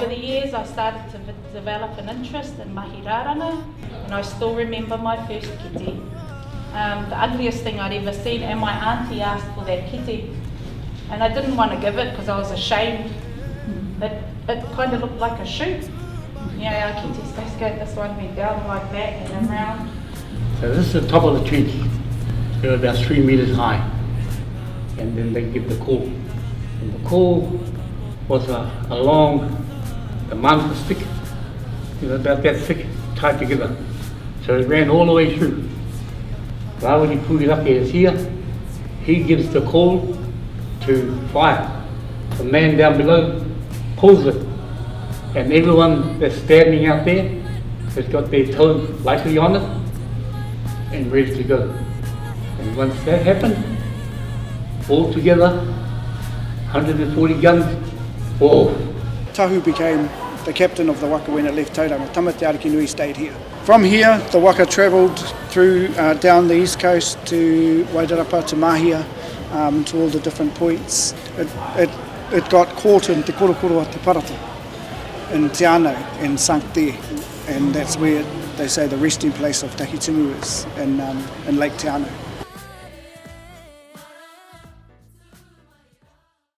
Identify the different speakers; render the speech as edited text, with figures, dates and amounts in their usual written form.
Speaker 1: over the years I started to develop an interest in mahi rāranga, and I still remember my first kite. The ugliest thing I'd ever seen, and my auntie asked for that kite, and I didn't want to give it because I was ashamed. It kind of looked like a shoe. You know, our kites supposed to go, this one went down like that and around.
Speaker 2: So this is the top of the tree. They're about 3 meters high. And then they give the call. And the call was a long, the mantra stick, about that thick, tied together. So it ran all the way through. Rawiri Puirake is here. He gives the call to fire. The man down below pulls it. And everyone that's standing out there has got their toe lightly on it and ready to go. And once that happened, all together, 140 guns, whoa.
Speaker 3: Tahu became the captain of the waka when it left Tauranga. Tamate Arakinui stayed here. From here, the waka travelled through down the east coast to Wairarapa, to Mahia, to all the different points. It got caught in Te Korokoro Te Parata in Te Anau and sunk there, and that's where they say the resting place of Tahitungu is in Lake Te Anau.